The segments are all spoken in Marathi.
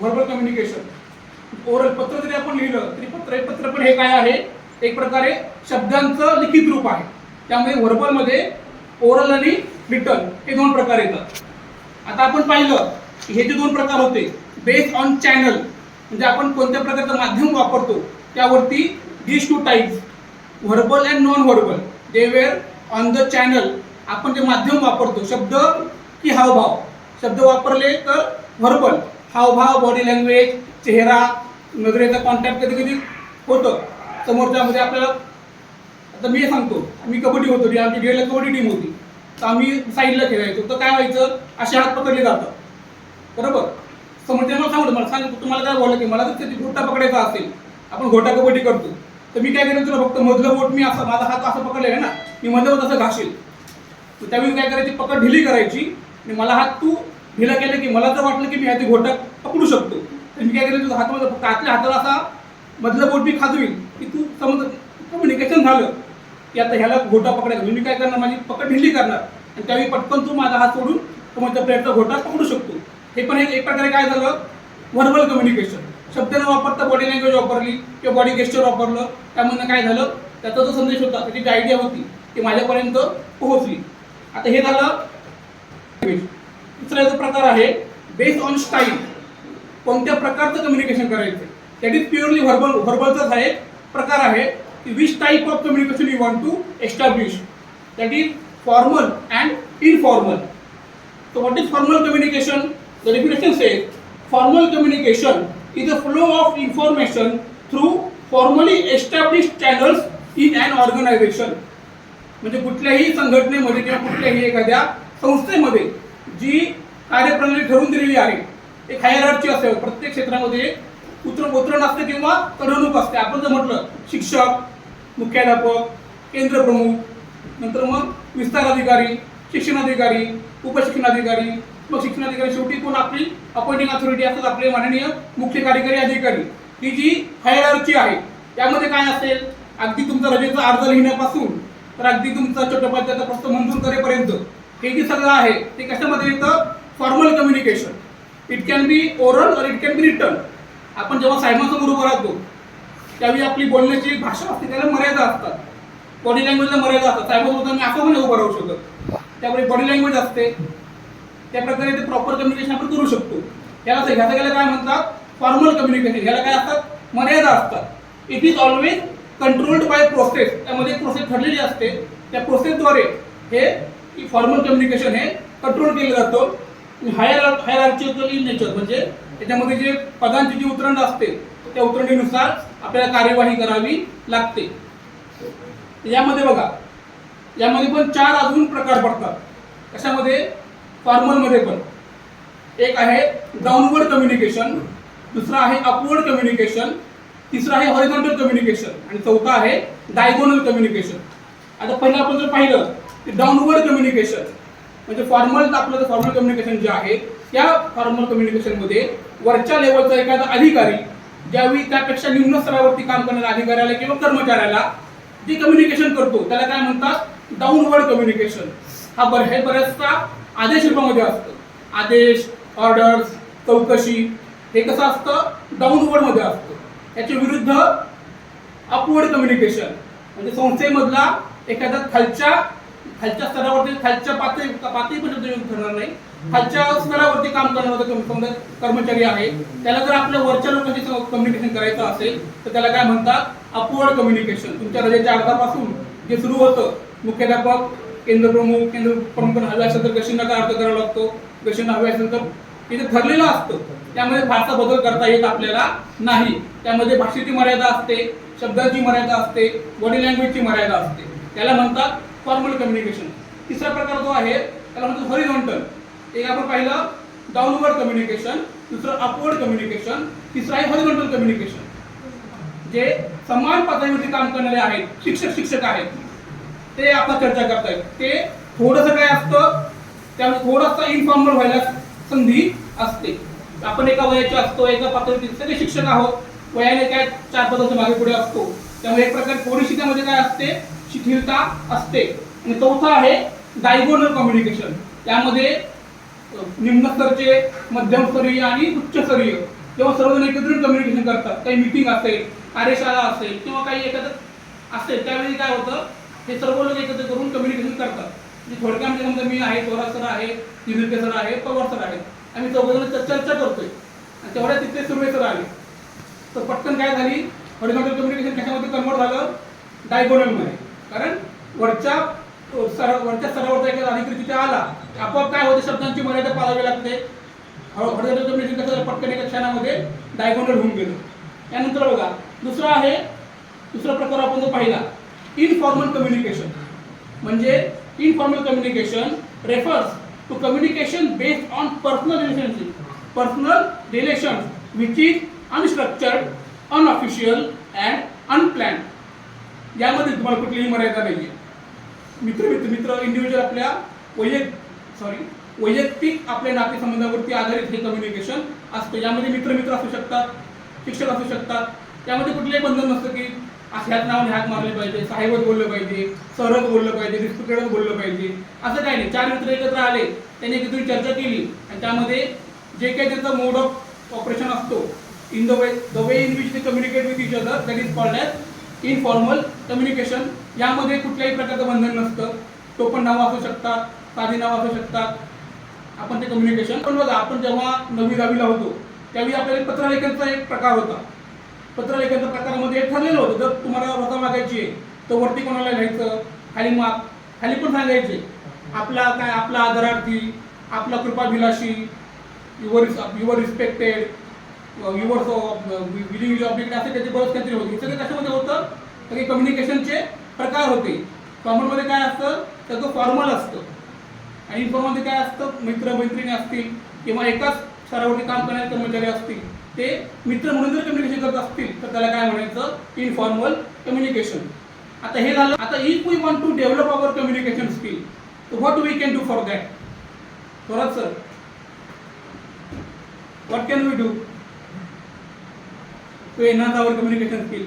व्हर्बल कम्युनिकेशन ओरल पत्र जरी आपण लिहिलं तरी पत्र पण हे काय आहे, एक प्रकारे शब्दांचं लिखित रूप आहे. त्यामुळे व्हर्बल मध्ये ओरल आणि रिटन हे दोन प्रकार येतात. आता आपण पाहिलं की हे जे दोन प्रकार होते बेस्ड ऑन चॅनल, म्हणजे आपण कोणत्या प्रकारचं माध्यम वापरतो त्यावरती these two types verbal and non verbal they were on the channel. आपण जे माध्यम वापरतो शब्द की हावभाव, शब्द वापरले तर व्हर्बल, हावभाव, बॉडी लँग्वेज, चेहरा, नजरेचा कॉन्टॅक्ट कधी कधी होतं समोरच्यामध्ये आपल्याला. आता मी सांगतो, मी कबड्डी होतो, आमची डेला कबड्डी टीम होती, तर आम्ही साईडला खेळायचो, तर काय व्हायचं असे हात पकडले जातात बरोबर. समोरच्या मला सांगतो तुम्हाला काय बोललं की मला जर त्याची घोटा पकडायचा असेल, आपण घोटा कबड्डी करतो, तर मी काय करेन, तुला फक्त मधलं बोट मी असं माझा हात असं पकडलेला ना, मी मधलं बोट असं घासेल. त्यावेळी काय करायची, पकड ढिली करायची आणि मला हात तू ढिला केलं की मला जर वाटलं की मी ह्याची घोटा पकडू शकतो, तर मी काय करेन, तुझा हातामध्ये फक्त आतल्या हाताला असा मधलं बोट मी खाजवीन की तू समज कम्युनिकेशन झालं की आता ह्याला घोटा पकडायचा. मी काय करणार, माझी पकड ढिली करणार आणि त्यावेळी पटकन तू माझा हात सोडून समोरच्या प्लेटचा घोटा पकडू शकतो. हे पण एक प्रकारे काय झालं, व्हर्बल कम्युनिकेशन. शब्द न वापरता बॉडी लँग्वेज वापरली किंवा बॉडी गेस्चर वापरलं, त्यामुळे काय झालं, त्याचा जो संदेश होता, त्याची जी आयडिया होती ती माझ्यापर्यंत पोहोचली. आता हे झालं. दुसरा जो प्रकार आहे बेस्ड ऑन स्टाईल, कोणत्या प्रकारचं कम्युनिकेशन करायचं, दॅट इज प्युअरली व्हर्बलचाच हा एक प्रकार आहे की which type of communication you want to establish, that is formal and informal. So what is formal communication? The definition says formal communication is a flow of information through formally established channels in an organization. म्हणजे कुठल्याही संघटनेमध्ये किंवा कुठल्याही एखाद्या संस्थेमध्ये जी कार्यप्रणाली ठरवून दिलेली आहे, एक हायरार्ची असते, प्रत्येक क्षेत्रामध्ये उतरण असते किंवा चढवणूक असते. आपण जर म्हटलं शिक्षक, मुख्याध्यापक, केंद्र प्रमुख, नंतर मग विस्तार अधिकारी, शिक्षणाधिकारी, उपशिक्षणाधिकारी, मग शिक्षणाधिकारी, शेवटी कोण आपली अपॉइंटिंग अथॉरिटी असतात आपले माननीय मुख्य कार्यकारी अधिकारी. ही जी हायरार्ची आहे त्यामध्ये काय असेल, अगदी तुमचा रजेचा अर्ज लिहिण्यापासून तर अगदी तुमचा चट्टोपाध्यायाचा प्रस्ताव मंजूर करेपर्यंत हे जे सगळं आहे ते कशामध्ये येतं, formal communication. It can be oral और इट कॅन बी रिटन. आपण जेव्हा साहेबांसमोर उभं राहतो त्यावेळी आपली बोलण्याची भाषा असते, त्याला मर्यादा असतात, बॉडी लँग्वेजला मर्यादा असतात. साहेबांसोबत आम्ही असं पण उभं राहू शकत, त्यामुळे बॉडी लँग्वेज असते, त्या प्रकारे ते प्रॉपर कम्युनिकेशन आपण करू शकतो. याला काय म्हणतात, फॉर्मल कम्युनिकेशन. याला काय असतात, मर्यादा असतात. It is always controlled by process. त्यामध्ये प्रोसेस ठरलेली असते, त्या प्रोसेसद्वारे हे फॉर्मल कम्युनिकेशन हे कंट्रोल केलं जातं. हायरार्चिकल इन नेचर, म्हणजे त्याच्यामध्ये जे पदांची जी उतरंड असते त्या उतरंडीनुसार आपल्याला कार्यवाही करावी लागते. यामध्ये बघा, यामध्ये पण 4 अजून प्रकार पडतात. कशामध्ये, फॉर्मलमध्ये पण एक आहे डाऊनवर्ड कम्युनिकेशन, दुसरा आहे अपवर्ड कम्युनिकेशन, तिसरा आहे हॉरिझॉन्टल कम्युनिकेशन आणि चौथा आहे डायगोनल कम्युनिकेशन. आता पहिलं आपण जर पाहिलं की डाऊनवर्ड कम्युनिकेशन म्हणजे आपलं जे फॉर्मल कम्युनिकेशन जे आहे त्या फॉर्मल कम्युनिकेशनमध्ये वरच्या लेवलचा एखादा अधिकारी ज्यावेळी त्यापेक्षा निम्न स्तरावरती काम करणाऱ्या अधिकाऱ्याला किंवा कर्मचाऱ्याला जे कम्युनिकेशन करतो त्याला काय म्हणतात, डाऊनवर्ड कम्युनिकेशन. हे बऱ्याचदा आदेश रूपामध्ये असतं. आदेश, ऑर्डर्स, चौकशी हे कसं असतं, डाऊनवर्ड मध्ये असतं. याच्या विरुद्ध अपवर्ड कम्युनिकेशन म्हणजे संस्थेमधला एखादा खालच्या स्तरावरती, खालच्या पातळीपर्यंत यूज करणार नाही, खालच्या स्तरावरती काम करणारा कर्मचारी आहे त्याला जर आपल्या वरच्या लोकांशी कम्युनिकेशन करायचं असेल तर त्याला काय म्हणतात, अपवर्ड कम्युनिकेशन. तुमच्या रजेच्या अर्जापासून जे सुरू होतं, मुख्याध्यापक, केंद्र प्रमुख हवे असेल तर गशींना काय अर्ज करावा लागतो, गशींना हवे असेल तर तिथे ठरलेलं असतं. त्यामध्ये फारसा बदल करता येत आपल्याला नाही. त्यामध्ये भाषेची मर्यादा असते, शब्दांची मर्यादा असते, बॉडी लँग्वेजची मर्यादा असते. त्याला म्हणतात फॉर्मल कम्युनिकेशन. तिसरा प्रकार जो आहे त्याला म्हणतात हॉरिझॉन्टल. एक आपण पाहिलं डाऊनवर्ड कम्युनिकेशन, दुसरं अपवर्ड कम्युनिकेशन, तिसरं आहे हॉरिझॉन्टल कम्युनिकेशन. जे समान पातळीवरती काम करणारे आहेत, शिक्षक आहेत, ते आता चर्चा करतायत. ते थोडंसं काय असतं, त्यामुळे थोडासा इन्फॉर्मल व्हायला संधी असते. आपण एका वयाचे असतो, एका पातळीवरती सगळे शिक्षक आहोत, वयाने काय 4 पदाच्या मागे पुढे असतो, त्यामुळे एक प्रकारे थोडीशी त्यामध्ये काय असते, शिथिलता असते. आणि चौथा आहे डायगोनल कम्युनिकेशन. त्यामध्ये निम्न स्तरचे, मध्यम स्तरीय आणि उच्च स्तरीय जेव्हा सर्वजण एकत्र येऊन कम्युनिकेशन करतात, काही मीटिंग असेल, कार्यशाळा असेल किंवा काही एकत्र असेल, त्यावेळी काय होतं, हे सर्व लोक एकत्र करून कम्युनिकेशन करतात. म्हणजे थोडक्यामध्ये समजा मी आहे, थोरात सर आहे, जिल्हे सर आहे, पवार सर आहे, आम्ही चौघजण चर्चा करतोय आणि तेवढ्या तिथले सुर्वे सर आले, तर पटकन काय झाली, हॉरिझॉन्टल कम्युनिकेशन कशामध्ये कन्वर्ट झालं, डायगोनलमध्ये. कारण वरच्या स्तरावरचा एखादा अधिकारी तिथे आला, आपोआप काय होते, शब्दांची मर्यादा पाळावी लागते. हॉरिझॉन्टल कम्युनिकेशन कसं झालं, पटकन एका क्षणामध्ये डायगोनल होऊन गेलं. त्यानंतर बघा दुसरा प्रकार आपण जो पाहिला, इनफॉर्मल कम्युनिकेशन. म्हणजे informal communication refers to communication based on personal relations which is unstructured, unofficial and unplanned. यामध्ये तुम्हाला कुठलीही मर्यादा नाही आहे. मित्र इंडिव्हिज्युअल आपल्या वैयक्तिक आपल्या नातेसंबंधावरती आधारित हे कम्युनिकेशन असतं. यामध्ये मित्र असू शकतात, शिक्षक असू शकतात. त्यामध्ये कुठलंही बंधन नसतं की ह्याच नावाने हाक मारले पाहिजे, साहेबच बोललं पाहिजे, सरच बोललं पाहिजे, रिस्पेक्टेडच बोललं पाहिजे, असं काही नाही. 4 मित्र एकत्र आले, त्यांनी एकत्र चर्चा केली आणि त्यामध्ये जे काही त्यांचा मोड ऑफ ऑपरेशन असतो, in the way in which they communicate with each other, that is called as informal communication. यामध्ये कुठल्याही प्रकारचं बंधन नसतं. टोपण नावं असू शकतात, साधी नावं असू शकतात. आपण ते कम्युनिकेशन पण बघा, आपण जेव्हा 9वी 10वीला होतो त्यावेळी आपल्याला पत्रलेखनचा एक प्रकार होता. पत्रलेखनच्या प्रकारामध्ये एक ठरलेलं होतं, जर तुम्हाला रजा मागायची आहे तर वरती कोणाला लिहायचं, खाली पण सांगायचे आपला आदरार्थी, आपला कृपाभिलाषी, your respected, your willing your obligated, असे त्याचे बरेच काहीतरी होते. हे सगळे कशामध्ये होतं, सगळे कम्युनिकेशनचे प्रकार होते. फॉर्मलमध्ये काय असतं, त्याचं फॉर्मल असतं आणि इन्फॉर्मलमध्ये काय असतं, मित्र-मैत्रिणी असतील किंवा एकाच स्तरावरती काम करणारे कर्मचारी असतील, ते मित्र म्हणून जर कम्युनिकेशन करत असतील तर त्याला काय म्हणायचं, इनफॉर्मल कम्युनिकेशन. आता हे झालं. आता if we want to develop our communication skill, so what we can do for that? Thorat sir, what can we do to enhance our communication skill?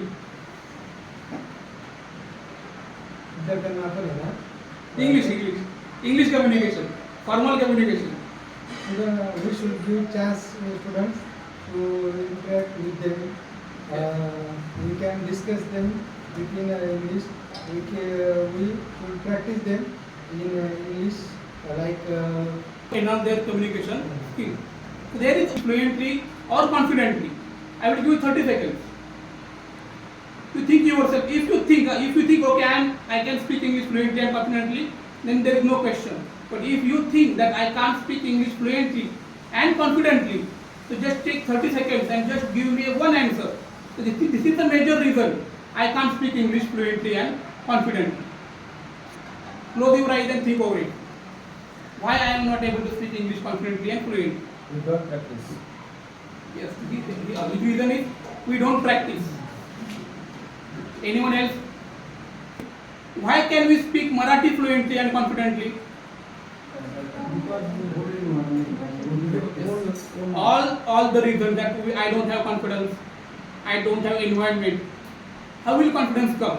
English communication, formal communication. We should give chance to students to interact with them. We can discuss them within English. We should practice them in English, enhance their communication skill. So there is fluently or confidently. I will give you 30 seconds. You think yourself. If you think okay, I can speak English fluently and confidently, then there is no question. But if you think that I can't speak English fluently and confidently, so just take 30 seconds and just give me one answer. So this is the major reason I can't speak English fluently and confidently. Close your eyes and think over it. Why I am not able to speak English confidently and fluently? we don't practice. Yes, the reason is we don't practice. Anyone else? Why can we speak Marathi fluently and confidently? All the reason that I don't have confidence, I don't have environment. How will confidence come?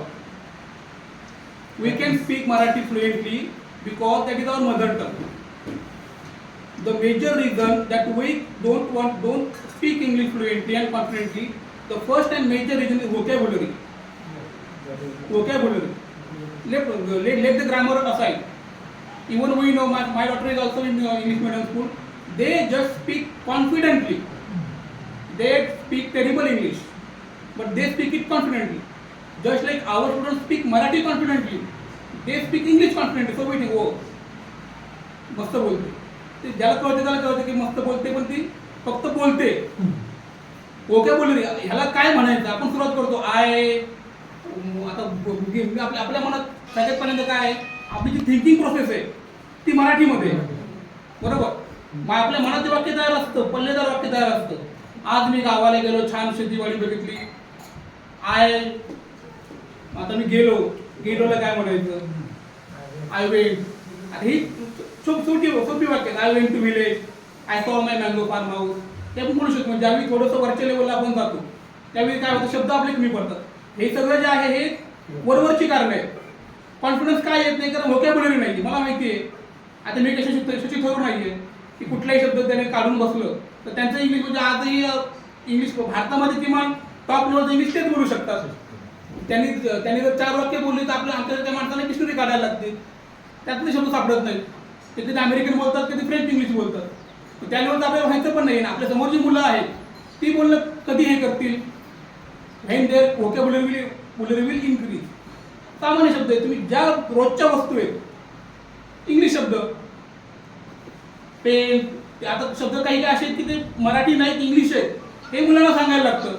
We can speak Marathi fluently because that is our mother tongue. The major reason that we don't speak English fluently and confidently, the first and major reason is vocabulary. Let the grammar aside. Even we know my daughter is also in English medium school. They just speak confidently. They speak terrible English, but they speak it confidently. Just like our students speak Marathi confidently, they speak English confidently. So we think, oh, मस्त बोलते. ते ज्याला कळते त्याला कळते की मस्त बोलते, पण ती फक्त बोलते. वोकॅब्युलरी ह्याला काय म्हणायचं, आपण सुरुवात करतो आता आपल्या मनात सगळ्यातपर्यंत काय आहे, आपली जी थिंकिंग प्रोसेस आहे ती मराठीमध्ये, बरोबर. मग आपल्या मनात जे वाक्य तयार असतं, पल्लेदार वाक्य तयार असतं. आज मी गावाला गेलो, छान शेतीवाडी बघितली. आता मी गेलोला काय म्हणायचं, आय वेंट. आता ही सोपी वाक्य. I went to village, I saw my mango form house. ते आपण म्हणू शकतो. ज्यावेळी थोडंसं वरच्या लेवलला आपण जातो त्यावेळी काय होतं, शब्द आपले कमी पडतात. हे सगळं जे आहे हे वरवरची कारण आहे. कॉन्फिडन्स काय येत नाही, कारण व्होकॅब्युलरी नाही. मला माहिती आहे, आता मी कशा शशी थरूर नाही आहे की कुठलाही शब्द त्याने काढून बसलं तर त्यांचं इंग्लिश म्हणजे आजही इंग्लिश भारतामध्ये किमान टॉप लेवलचं इंग्लिश तेच बोलू शकतात. त्यांनी जर 4 वाक्य बोलली तर आमच्या त्या माणसाला डिक्शनरी काढायला लागते, त्यातले शब्द सापडत नाहीत. ते कधी अमेरिकन बोलतात, कधी फ्रेंच इंग्लिश बोलतात. त्या लेवलचं आपल्याला व्हायचं पण नाही ना. आपल्या समोर जी मुलं आहेत ती बोलणं कधी हे करतील, when their vocabulary will increase. सामान्य शब्द आहे, तुम्ही ज्या रोजच्या वस्तू आहेत इंग्लिश शब्द, पेन, आता शब्द काही असे आहेत की ते मराठी नाहीत इंग्लिश आहेत हे मुलांना सांगायला लागतं.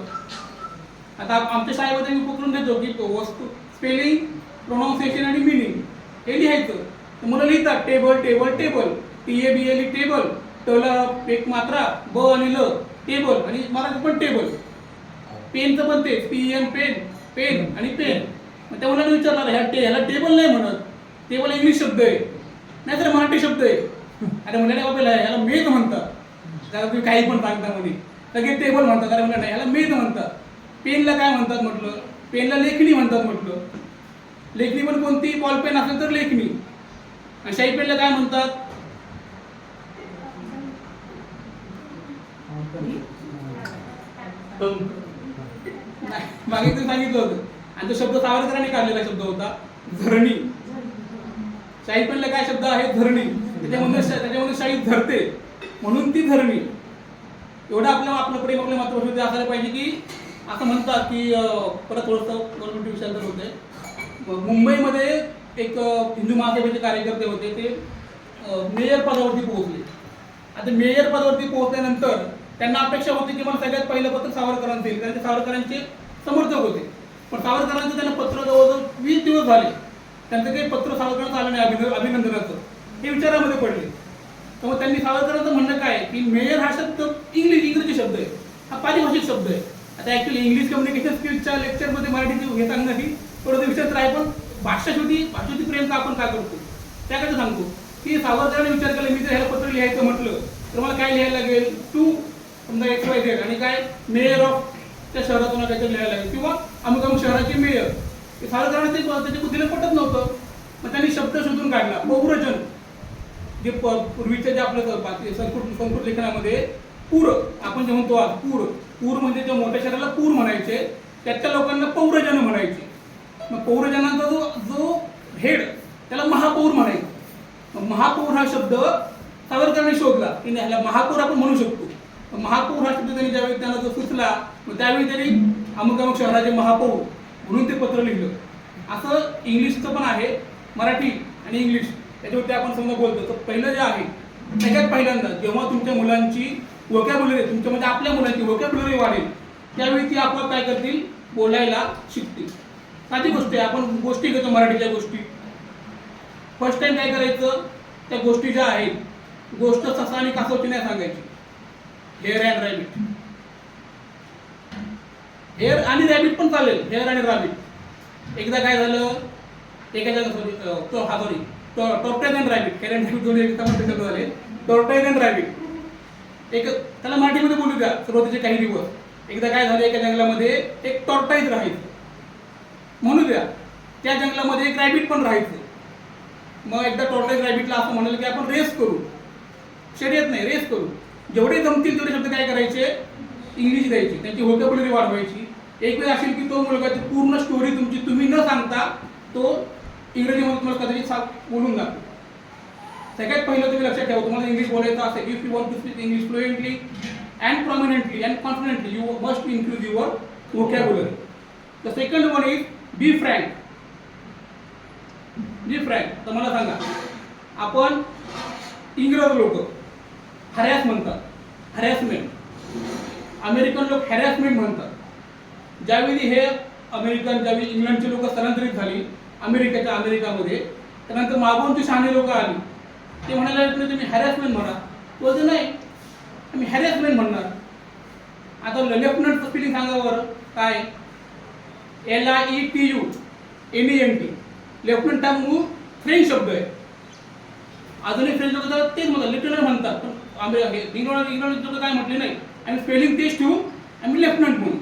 आता आमच्या शाळेमध्ये मी पकडून देतो की वस्तू स्पेलिंग, प्रोनाऊन्सिएशन आणि मिनिंग हे लिहायचं. तर मुलं लिहितात table table table, TABLE table, टला एक मात्रा, ब आणि ल टेबल, आणि मराठी पण टेबल. पेनचं पण तेच, PEN पेन, पेन आणि पेन. मग त्या मुलांना विचारणार ह्याला टेबल नाही म्हणत, टेबल इंग्लिश शब्द आहे, नाहीतर मराठी शब्द आहे. आता म्हणाले बाबा ह्याला मेज म्हणतात, जरा तुम्ही काही पण सांगता म्हणे, लगेच टेबल म्हणतात. अरे म्हणलं नाही, ह्याला मेज म्हणतात. पेनला काय म्हणतात म्हटलं, पेनला लेखणी म्हणतात म्हटलं. लेखणी पण कोणती, बॉल पेन असेल तर लेखणी. आणि शाई पेनला काय म्हणतात, मागे तुम्ही सांगितलं होतं. आणि तो शब्द सावरकरांनी काढलेला शब्द होता, धरणी. शाही पेनला काय शब्द आहे, धरणी. त्याच्यामध्ये शाही धरते म्हणून ती धरणी. एवढं आपलं प्रेम आपल्या मातृभाषेमध्ये असायला पाहिजे की असं म्हणतात की परत थोडंसं गव्हर्नमेंट विषयांतर होते. मुंबईमध्ये एक हिंदू महासभेचे कार्यकर्ते होते, ते मेयर पदावरती पोहोचले. आता मेयर पदावरती पोहोचल्यानंतर त्यांना अपेक्षा होती की मला सगळ्यात पहिलं पत्र सावरकरांचं येईल, कारण ते सावरकरांचे समर्थक होते. पण सावरकरांचं त्यांना पत्र जवळजवळ 20 दिवस झाले, त्यांचं काही पत्र सावरकरांचं आलं नाही अभिनंदनाचं. हे विचारामध्ये पडले. तर मग त्यांनी सावरकरांचं म्हणणं काय की मेयर हा शब्द इंग्रजी शब्द आहे, हा पारिभाषिक शब्द आहे. आता ऍक्च्युली इंग्लिश कम्युनिकेशन स्किल्सच्या लेक्चरमध्ये मराठीची हे सांगणं ही थोडं विषय आहे, पण भाषेची प्रेम का आपण काय करतो त्याकडे सांगतो की सावरकरांनी विचार केला, मी जर ह्याला पत्र लिहायचं म्हटलं तर मला काय लिहायला लागेल, टू समजा XYZ आणि काय मेयर ऑफ त्या शहरातून काहीतरी लिहायला लागेल, किंवा अमुक अमुक शहराचे मेयर. सावरकरांना त्याच्या बुद्धीला पटत नव्हतं. मग त्यांनी शब्द शोधून काढला, बहुवचन. जे पूर्वीच्या जे आपल्या संस्कृत लेखनामध्ये पूर आपण जे म्हणतो आज पूर म्हणजे जे मोठ्या शहराला पूर म्हणायचे, त्याच्या लोकांना पौरजन म्हणायचे. मग पौरजनाचा जो हेड त्याला महापौर म्हणायचे. मग महापौर हा शब्द सावरकरांनी शोधला की नाही, ह्याला महापौर आपण म्हणू शकतो. महापौर हा शब्द त्यांनी ज्यावेळी त्यांना जो सुचला, मग त्यावेळी त्यांनी अमुक अमुक शहराचे महापौर म्हणून ते पत्र लिहिलं. असं इंग्लिशचं पण आहे, मराठी आणि इंग्लिश त्याच्यावरती आपण समजा बोलतो. तर पहिलं जे आहे सगळ्यात पहिल्यांदा जेव्हा तुमच्या मुलांची वोकॅब्युलरी, तुमच्या म्हणजे आपल्या मुलांची वोकॅब्युलरी वाढेल, त्यावेळी ती आपोआप काय करतील, बोलायला शिकतील. साधी गोष्ट आहे, आपण गोष्टी घेतो मराठीच्या गोष्टी. फर्स्ट टाइम काय करायचं, त्या गोष्टी ज्या आहेत, गोष्ट ससा आणि कासवची नाही सांगायची. हेअर अँड रॅबिट, हेअर आणि रॅबिट पण चालेल, हेअर आणि रॅबिट. एकदा काय झालं, tortoise and rabbit, hair and rabbit दोन्ही एकदा शब्द झाले. टॉर्टाइज अँड रॅबिट एक त्याला मराठीमध्ये बोलू द्या सुरुवातीचे काही दिवस. एकदा काय झालं, एका जंगलामध्ये एक टॉर्टाइज राहायचं म्हणू द्या, त्या जंगलामध्ये एक रॅबिट पण राहायचं. मग एकदा टॉर्टाइज रॅबिटला असं म्हणाल की आपण रेस करू, शर्यत नाही रेस करू. जेवढे जमतील तेवढे शब्द काय करायचे, इंग्लिश द्यायची, त्यांची व्होकॅब्युलरी वाढवायची. एक वेळ असेल की तो मुलगा ती पूर्ण स्टोरी तुमची तुम्ही न सांगता तो इंग्रजीमध्ये तुम्हाला कदाचित बोलून दाखवतो. सगळ्यात पहिलं तुम्ही लक्षात ठेवा, तुम्हाला इंग्लिश बोलायचं असेल, if you want to speak English fluently and prominently and confidently, you must increase your vocabulary. The second one is be frank. Be frank. तर मला सांगा, आपण इंग्रज लोक हॅरॅस म्हणतात, हॅरॅसमेंट. अमेरिकन लोक हॅरॅसमेंट म्हणतात. ज्यावेळी हे ज्यावेळी इंग्लंडची लोक स्थलांतरित झाली अमेरिकामध्ये, त्यानंतर मागून जी शहाणी लोक आली, ते म्हणायला लागले तुम्ही हॅरॅसमेंट म्हणा. बोलते नाही, आम्ही हॅरॅसमेंट म्हणणार. आता लेफ्टनंट स्पेलिंग सांगा बरं, काय, LIEUNENT. लेफ्टनंट हा मूळ फ्रेंच शब्द आहे. अजूनही फ्रेंच लोक तेच म्हणतात, लेफ्टनंट म्हणतात. पण इंग्लंड लोक काय म्हटले नाही, आम्ही स्पेलिंग तेच ठेवू, आम्ही लेफ्टनंट म्हणू.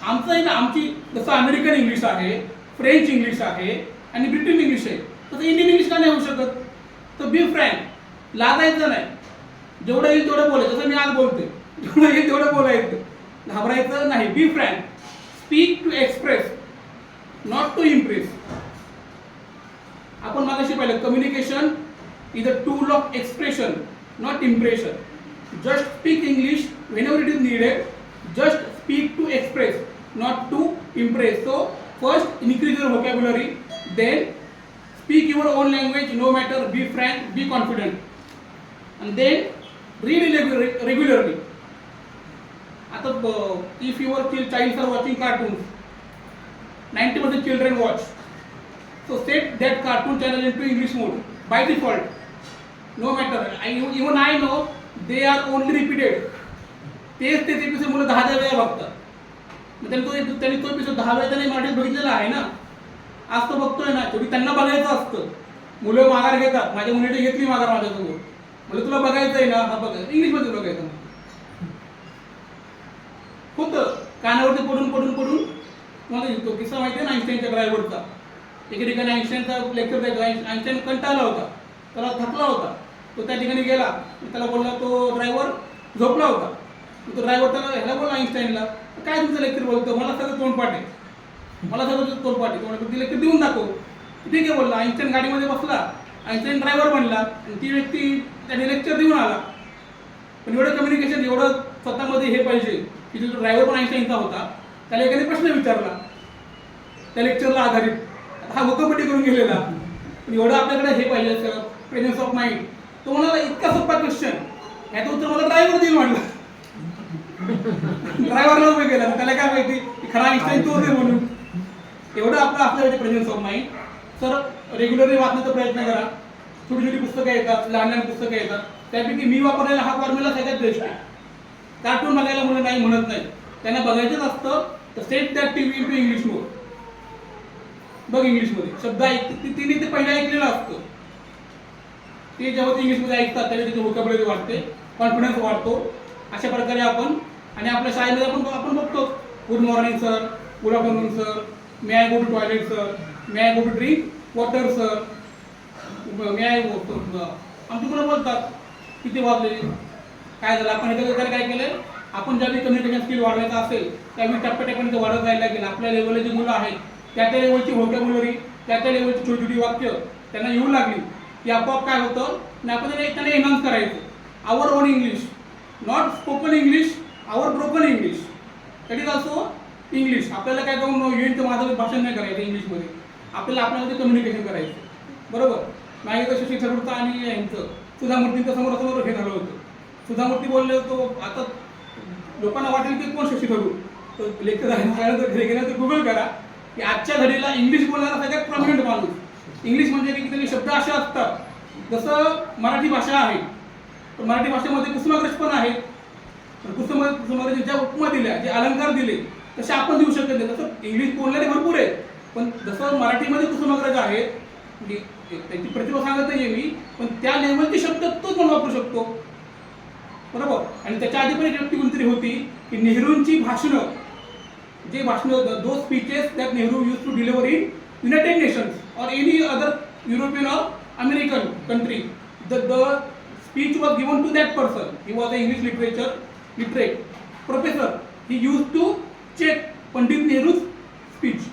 आमचं आहे ना, आमची जसं अमेरिकन इंग्लिश आहे, फ्रेंच इंग्लिश आहे आणि ब्रिटिश इंग्लिश आहे, तसं इंडियन इंग्लिश का नाही होऊ शकत. तर बी फ्रँक, लाजायचं नाही, जेवढं येईल तेवढं बोलायचं. जसं मी आज बोलतोय, जेवढं येईल तेवढं बोलायचं, घाबरायचं नाही. Be frank, speak to express, not to impress. आपण मागाशी पाहिलं, communication is a tool of expression, not impression. Just speak English whenever it is needed. Just speak to express, not to impress. So first increase your vocabulary, then speak your own language, no matter, be frank, be confident, and then read regularly. आता if your child are watching cartoons, 90% children watch, so set that cartoon channel into English mode by default, no matter. Even I know they are only repeated. तेच एपिसोड मुलं 10 वेळा बघतात. मग त्यांनी तो एपिसोड 10 वेळा त्यांनी मराठीत बघितलेला आहे ना, आज तो बघतोय ना. शेवटी त्यांना बघायचं असतं. मुलं माघार घेतात, माझ्या मुलीने घेतली माघार माझ्यासमोर, म्हणजे तुला बघायचं आहे ना, हा बघा इंग्लिशमध्ये बघायचं. होतं कानावरती पडून पडून पडून. तुम्हाला तो किस्सा माहिती आहे ना आईन्स्टाईनच्या ड्रायव्हरचा. एके ठिकाणी आईन्स्टाईनचा लेक्चर द्यायचा, आईन्स्टाईन कंटाळला होता, त्याला थकला होता. तो त्या ठिकाणी गेला, त्याला बोलला, तो ड्रायव्हर झोपला होता. तो ड्रायव्हर त्याला ह्याला बोलला आईन्स्टाईनला, काय तुमचं लेक्चर बोलतो, मला सगळं तोंडपाठ आहे, मला सगळं तोंडपाठ आहे, तुम्हाला लेक्चर देऊन दाखव. ठीक आहे बोलला. आईन्स्टाईन गाडीमध्ये बसला, आईन्स्टाईन ड्रायव्हर बनला, आणि ती व्यक्ती त्याने लेक्चर देऊन आला. पण एवढं कम्युनिकेशन, एवढं स्वतःमध्ये हे पाहिजे की जो ड्रायव्हर पण आईन्स्टाईनचा होता, त्याला एकाने प्रश्न विचारला त्या लेक्चरला आधारित, हा भूकंपट्टी करून गेलेला. पण एवढं आपल्याकडे हे पाहिजे, प्रेझेन्स ऑफ माइंड. तो म्हणाला, इतका सोपा क्वेश्चन, याचं उत्तर मला ड्रायव्हर देईल म्हटलं. ड्रायव्हरला उभे केला, त्याला काय माहिती खरा आईन्स्टाईन तोच आहे म्हणून. एवढं आपल्याकडे प्रेझेन्स ऑफ माइंड. तर रेग्युलरली वाचण्याचा प्रयत्न करा. छोटी छोटी पुस्तकं येतात, लहान लहान पुस्तकं येतात, त्यापैकी मी वापरलेला हा फॉर्म्युला सगळ्यात बेस्ट आहे. कार्टून बघायला मुलं नाही म्हणत नाही, त्यांना बघायचंच असतं. तर set that TV into English mode. बघ इंग्लिशमध्ये शब्द तिने ते पहिलं ऐकलेलं असतं. ते जेव्हा ते इंग्लिशमध्ये ऐकतात त्यावेळी त्याची व्होकॅब्युलरी वाढते, कॉन्फिडन्स वाढतो. अशा प्रकारे आपण, आणि आपल्या शाळेमध्ये आपण बघतो, good morning sir, good afternoon sir, may I go to toilet sir, may I go to drink water sir, may I आमची मुलं बोलतात किती वाजले, काय झालं. आपण ह्याच्या काय केलं, आपण ज्यावेळी कम्युनिकेशन स्किल वाढवायचं असेल त्यावेळी टप्प्याटप्प्याने ते वाढत जायला लागेल. आपल्या लेवलला जी मुलं आहेत त्या लेवलची व्होकॅब्युलरी, त्या लेवलची छोटी छोटी वाक्य त्यांना येऊ लागली की आपोआप काय होतं, आणि आपण त्यांना एनहान्स करायचं. Our own English, not spoken English, our broken English, that is also English. आपल्याला काय जाऊन युनिट माझं भाषण नाही करायचं इंग्लिशमध्ये, आपल्याला आपल्यामध्ये कम्युनिकेशन करायचं. बरोबर. मागे तर शशी थरूरचं आणि यांचं सुधामूर्तींचं समोरासमोर हे झालं होतं. सुधामूर्ती बोलले होतो, आता लोकांना वाटेल की कोण शशी थरूर. तर लेक्चर घरी गेलं तर गुगल करा की आजच्या घडीला इंग्लिश बोलणारा सगळ्यात प्रॉमिनंट माणूस. इंग्लिश म्हणजे की त्यांनी शब्द असे असतात, जसं मराठी भाषा आहे, तर मराठी भाषेमध्ये कुसुमाग्रज पण आहेत. कुसुमाग्रज ज्या उपमा दिल्या, जे अलंकार दिले, तसे आपण देऊ शकत नाही. तसं इंग्लिश बोलणारे भरपूर आहेत, पण जसं मराठीमध्ये कुसुमाग्रज आहेत, म्हणजे त्यांची प्रतिभा सांगत नाहीये मी, पण त्या लेवलचे शब्द तोच पण वापरू शकतो. बरोबर. आणि त्याच्या आधी पण एक व्यक्ती कोणतरी होती की नेहरूंची भाषणं, जे भाषणं, those speeches that Nehru use to deliver in United Nations or any other European or American country, the speech was given to that person. He was an English literate professor. He used to check Pandit Nehru's speech.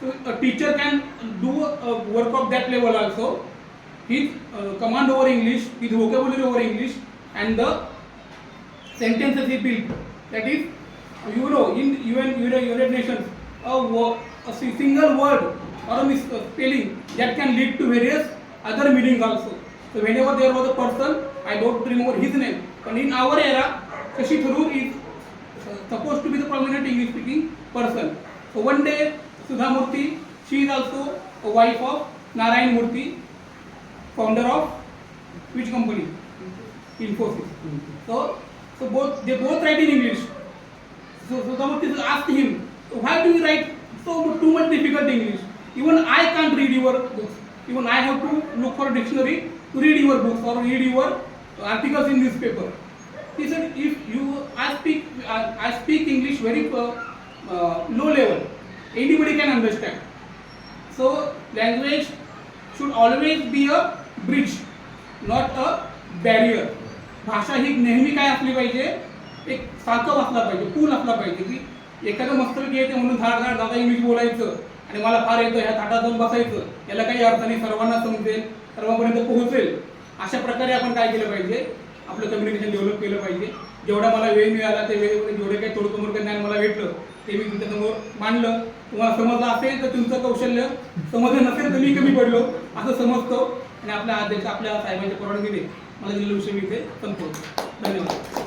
So a teacher can do a work of that level also. His command over English, his vocabulary over English, and the sentences he built. That is, in United Nations, a single word or a misspelling that can lead to various other meanings also. So whenever there was a person, I don't remember his name, but in our era, Shashi Tharoor is supposed to be the prominent English speaking person. So one day, Sudha Murthy, she is also a wife of Narayan Murthy, founder of which company? Infosys. So they both write in English. So Sudha Murthy asked him, why do you write too much difficult English? Even I can't read your books. Even I have to look for a dictionary to read your books or read your articles in newspaper. He said, I speak English very low level. Anybody can understand. So language should always be a bridge, not a barrier. भाषा ही नेहमी काय असली पाहिजे, एक सारखं असला पाहिजे, पूल असला पाहिजे की एखादं मस्तपैकी येते म्हणून धाड दादा इंग्लिश बोलायचं आणि मला फार येतं ह्या थाटात जाऊन बसायचं, याला काही अर्थ नाही, सर्वांना समजेल, सर्वांपर्यंत पोहोचेल. अशा प्रकारे आपण काय केलं पाहिजे, आपलं कम्युनिकेशन डेव्हलप केलं पाहिजे. जेवढा मला वेळ मिळाला ते वेळेमध्ये जेवढे काही तोडकमोड ज्ञान मला भेटलं ते मी तुमच्यासमोर मांडलं. तुम्हाला समजलं असेल तर तुमचं कौशल्य, समजलं नसेल तर मी कमी पडलो असं समजतो. आणि आपल्या अध्यक्ष आपल्या साहेबांच्या परवानगीने मला दिलेला विषय मी इथे संपवतो. धन्यवाद.